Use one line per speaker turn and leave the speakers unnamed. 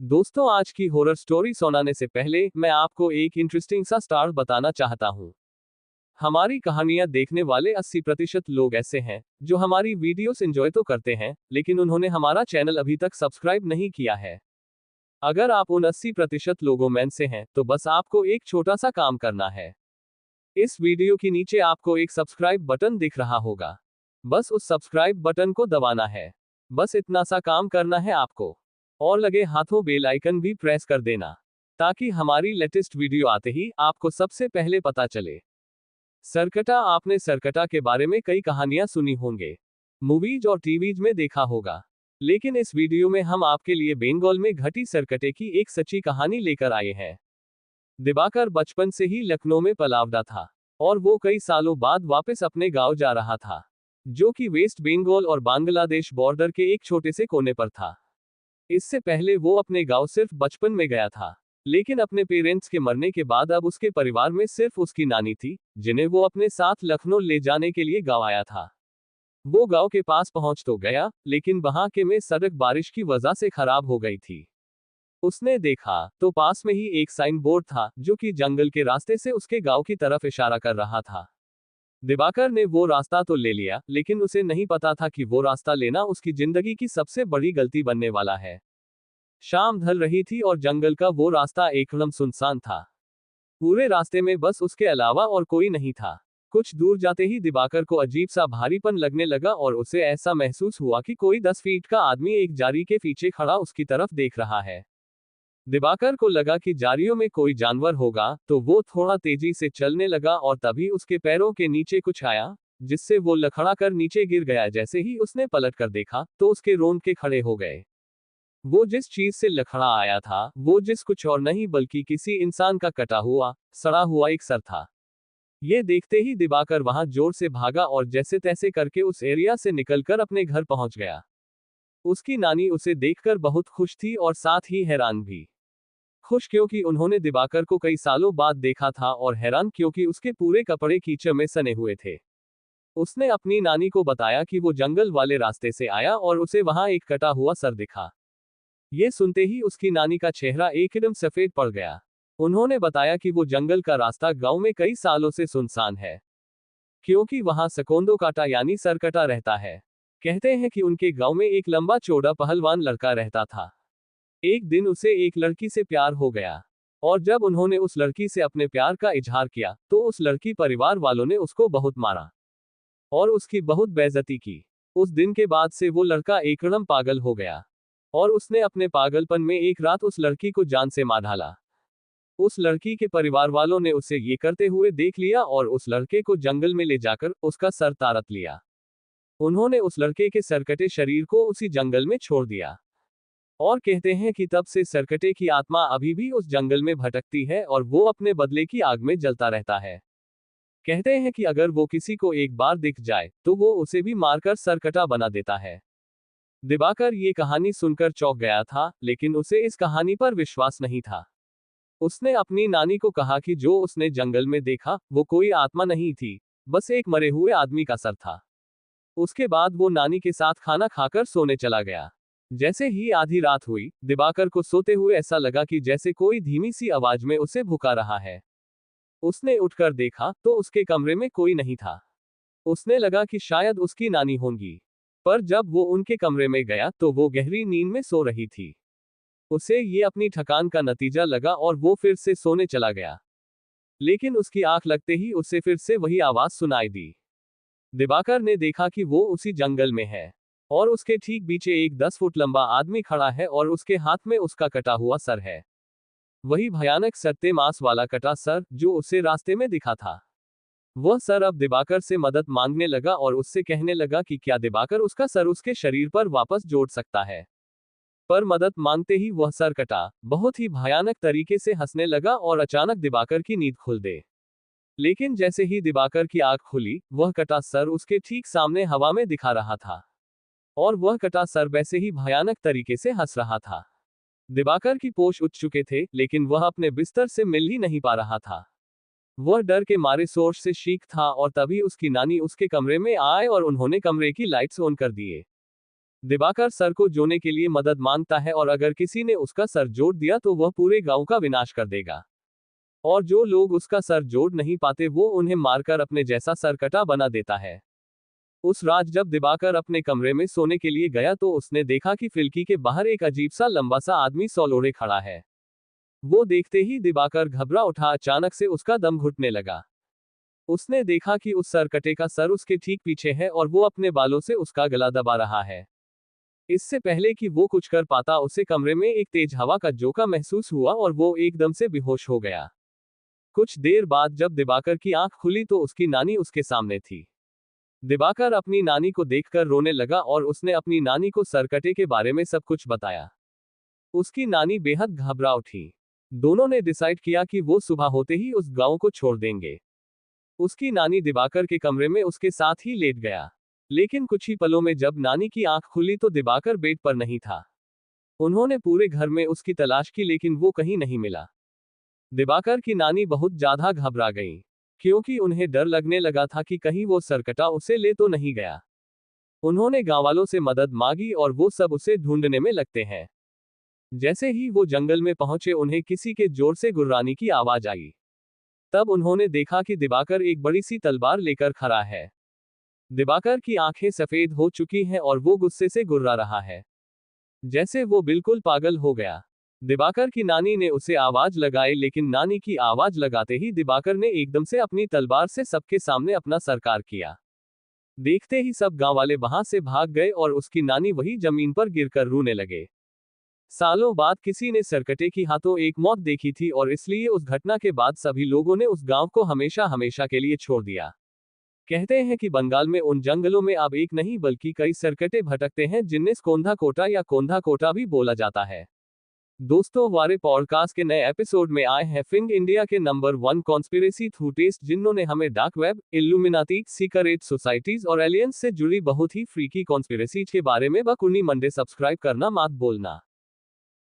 दोस्तों, आज की हॉरर स्टोरी सुनाने से पहले मैं आपको एक इंटरेस्टिंग सा स्टार बताना चाहता हूँ। हमारी कहानियां देखने वाले 80% लोग ऐसे हैं जो हमारी वीडियोस एंजॉय तो करते हैं, लेकिन उन्होंने हमारा चैनल अभी तक सब्सक्राइब नहीं किया है। अगर आप उन 80% लोगों में से हैं, तो बस आपको एक छोटा सा काम करना है। इस वीडियो के नीचे आपको एक सब्सक्राइब बटन दिख रहा होगा। बस उस सब्सक्राइब बटन को दबाना है। बस इतना सा काम करना है आपको। और लगे हाथों बेल आइकन भी प्रेस कर देना, ताकि हमारी लेटेस्ट वीडियो आते ही आपको सबसे पहले पता चले। सरकटा, आपने सरकटा के बारे में कई कहानियां सुनी होंगे, मूवीज और टीवीज में देखा होगा। लेकिन इस वीडियो में हम आपके लिए बंगाल में घटी सरकटे की एक सच्ची कहानी लेकर आए हैं। दिवाकर बचपन से ही लखनऊ में पलावड़ा था, और वो कई सालों बाद वापस अपने गांव जा रहा था, जो कि वेस्ट बंगाल और बांग्लादेश बॉर्डर के एक छोटे से कोने पर था। इससे पहले वो अपने गांव सिर्फ बचपन में गया था, लेकिन अपने पेरेंट्स के मरने के बाद अब उसके परिवार में सिर्फ उसकी नानी थी, जिन्हें वो अपने साथ लखनऊ ले जाने के लिए गांव आया था। वो गांव के पास पहुंच तो गया, लेकिन वहां के में सड़क बारिश की वजह से खराब हो गई थी। उसने देखा तो पास में ही एक साइन बोर्ड था, जो कि जंगल के रास्ते से उसके गांव की तरफ इशारा कर रहा था। दिवाकर ने वो रास्ता तो ले लिया, लेकिन उसे नहीं पता था कि वो रास्ता लेना उसकी जिंदगी की सबसे बड़ी गलती बनने वाला है। शाम ढल रही थी और जंगल का वो रास्ता एकदम सुनसान था। पूरे रास्ते में बस उसके अलावा और कोई नहीं था। कुछ दूर जाते ही दिवाकर को अजीब सा भारीपन लगने लगा और उसे ऐसा महसूस हुआ कि कोई 10 फीट का आदमी एक जारी के पीछे खड़ा उसकी तरफ देख रहा है। दिवाकर को लगा कि जारियों में कोई जानवर होगा, तो वो थोड़ा तेजी से चलने लगा और तभी उसके पैरों के नीचे कुछ आया, जिससे वो लड़खड़ा कर नीचे गिर गया। जैसे ही उसने पलट कर देखा, तो उसके रोंगटे खड़े हो गए। वो जिस चीज से लखड़ा आया था, वो जिस कुछ और नहीं बल्कि किसी इंसान का कटा हुआ, सड़ा हुआ एक सर था। ये देखते ही दिवाकर वहां जोर से भागा और जैसे तैसे करके उस एरिया से निकलकर अपने घर पहुंच गया। उसकी नानी उसे देखकर बहुत खुश थी और साथ ही हैरान भी। खुश क्योंकि उन्होंने दिवाकर को कई सालों बाद देखा था, और हैरान क्योंकि उसके पूरे कपड़े कीचड़ में सने हुए थे। उसने अपनी नानी को बताया कि वो जंगल वाले रास्ते से आया और उसे वहां एक कटा हुआ सर दिखा। ये सुनते ही उसकी नानी का चेहरा एकदम सफेद पड़ गया। उन्होंने बताया कि वो जंगल का रास्ता गांव में कई सालों से सुनसान है, क्योंकि वहां सकोंदो काटा यानी सरकटा रहता है। कहते हैं कि उनके गांव में एक लंबा चौड़ा पहलवान लड़का रहता था। एक दिन उसे एक लड़की से प्यार हो गया, और जब उन्होंने उस लड़की से अपने प्यार का इजहार किया, तो उस लड़की परिवार वालों ने उसको बहुत मारा और उसकी बहुत बेइज्जती की। उस दिन के बाद से वो लड़का एकदम पागल हो गया, और उसने अपने पागलपन में एक रात उस लड़की को जान से मार डाला। उस लड़की के परिवार वालों ने उसे ये करते हुए देख लिया और उस लड़के को जंगल में ले जाकर उसका सर तारत लिया। उन्होंने उस लड़के के सरकटे शरीर को उसी जंगल में छोड़ दिया, और कहते हैं कि तब से सरकटे की आत्मा अभी भी उस जंगल में भटकती है और वो अपने बदले की आग में जलता रहता है। कहते हैं कि अगर वो किसी को एक बार दिख जाए, तो वो उसे भी मारकर सरकटा बना देता है। दिवाकर ये कहानी सुनकर चौंक गया था, लेकिन उसे इस कहानी पर विश्वास नहीं था। उसने अपनी नानी को कहा कि जो उसने जंगल में देखा, वो कोई आत्मा नहीं थी, बस एक मरे हुए आदमी का सर था। उसके बाद वो नानी के साथ खाना खाकर सोने चला गया। जैसे ही आधी रात हुई, दिवाकर को सोते हुए ऐसा लगा कि जैसे कोई धीमी सी आवाज में उसे भुका रहा है। उसने उठकर देखा तो उसके कमरे में कोई नहीं था। उसने लगा कि शायद उसकी नानी होंगी, पर जब वो उनके कमरे में गया तो वो गहरी नींद में सो रही थी। उसे ये अपनी थकान का नतीजा लगा और वो फिर से सोने चला गया। लेकिन उसकी आंख लगते ही उसे फिर से वही आवाज सुनाई दी। दिवाकर ने देखा कि वो उसी जंगल में है, और उसके ठीक पीछे एक 10 फुट लंबा आदमी खड़ा है और उसके हाथ में उसका कटा हुआ सर है। वही भयानक सत्ते मांस वाला कटा सर जो उसे रास्ते में दिखा था। वह सर अब दिवाकर से मदद मांगने लगा और उससे कहने लगा कि क्या दिवाकर उसका सर उसके शरीर पर वापस जोड़ सकता है। पर मदद मांगते ही वह सर कटा, बहुत ही भयानक तरीके से हंसने लगा और अचानक दिवाकर की नींद खुल दे। लेकिन जैसे ही दिवाकर की आंख खुली, वह कटा सर उसके ठीक सामने हवा में दिखा रहा था, और वह कटा सर वैसे ही भयानक तरीके से हंस रहा था। दिवाकर की पोष उठ चुके थे, लेकिन वह अपने बिस्तर से मिल ही नहीं पा रहा था। वह डर के मारे जोर से चीख था, और तभी उसकी नानी उसके कमरे में आए और उन्होंने कमरे की लाइट्स ऑन कर दिए। दिवाकर सर को जोड़ने के लिए मदद मांगता है और अगर किसी ने उसका सर जोड़ दिया तो वह पूरे गांव का विनाश कर देगा। और जो लोग उसका सर जोड़ नहीं पाते वो उन्हें मारकर अपने जैसा सरकटा बना देता है। उस रात जब दिवाकर अपने कमरे में सोने के लिए गया तो उसने देखा कि खिड़की के बाहर एक अजीब सा लंबा सा आदमी सॉल ओढ़े खड़ा है। वो देखते ही दिवाकर घबरा उठा, अचानक से उसका दम घुटने लगा। उसने देखा कि उस सरकटे का सर उसके ठीक पीछे है और वो अपने बालों से उसका गला दबा रहा है। इससे पहले कि वो कुछ कर पाता उसे कमरे में एक तेज हवा का झोंका महसूस हुआ और वो एकदम से बेहोश हो गया। कुछ देर बाद जब दिवाकर की आंख खुली तो उसकी नानी उसके सामने थी। दिवाकर अपनी नानी को देखकर रोने लगा और उसने अपनी नानी को सरकटे के बारे में सब कुछ बताया। उसकी नानी बेहद घबरा उठी। दोनों ने डिसाइड किया कि वो सुबह होते ही उस गांव को छोड़ देंगे। उसकी नानी दिवाकर के कमरे में उसके साथ ही लेट गया। लेकिन कुछ ही पलों में जब नानी की आंख खुली तो दिवाकर बेड पर नहीं था। उन्होंने पूरे घर में उसकी तलाश की लेकिन वो कहीं नहीं मिला। दिवाकर की नानी बहुत ज्यादा घबरा गई, क्योंकि उन्हें डर लगने लगा था कि कहीं वो सरकटा उसे ले तो नहीं गया। उन्होंने गांववालों से मदद मांगी और वो सब उसे ढूंढने में लगते हैं। जैसे ही वो जंगल में पहुंचे उन्हें किसी के जोर से गुर्राने की आवाज आई। तब उन्होंने देखा कि दिवाकर एक बड़ी सी तलवार लेकर खड़ा है। दिवाकर की आंखें सफेद हो चुकी हैं और वो गुस्से से गुर्रा रहा है, जैसे वो बिल्कुल पागल हो गया। दिवाकर की नानी ने उसे आवाज लगाई लेकिन नानी की आवाज लगाते ही दिवाकर ने एकदम से अपनी तलवार से सबके सामने अपना सरकार किया। देखते ही सब गांव वाले वहां से भाग गए और उसकी नानी वही जमीन पर गिरकर रोने लगे। सालों बाद किसी ने सरकटे की हाथों एक मौत देखी थी और इसलिए उस घटना के बाद सभी लोगों ने उस गांव को हमेशा हमेशा के लिए छोड़ दिया। कहते हैं कि बंगाल में उन जंगलों में अब एक नहीं बल्कि कई सरकटे भटकते हैं जिन्हें कोंधा कोटा या कोंधा कोटा भी बोला जाता है। दोस्तों, हमारे पॉडकास्ट के नए एपिसोड में आए हैं फिंग इंडिया के नंबर 1 कॉन्स्पिरेसी थ्यूटेस्ट, जिन्होंने हमें dark web, Illuminati, secret societies और एलियंस से जुड़ी बहुत ही फ्रीकी कॉन्स्पिरेसीज के बारे में बकुनी मंडे। सब्सक्राइब करना मत भूलना।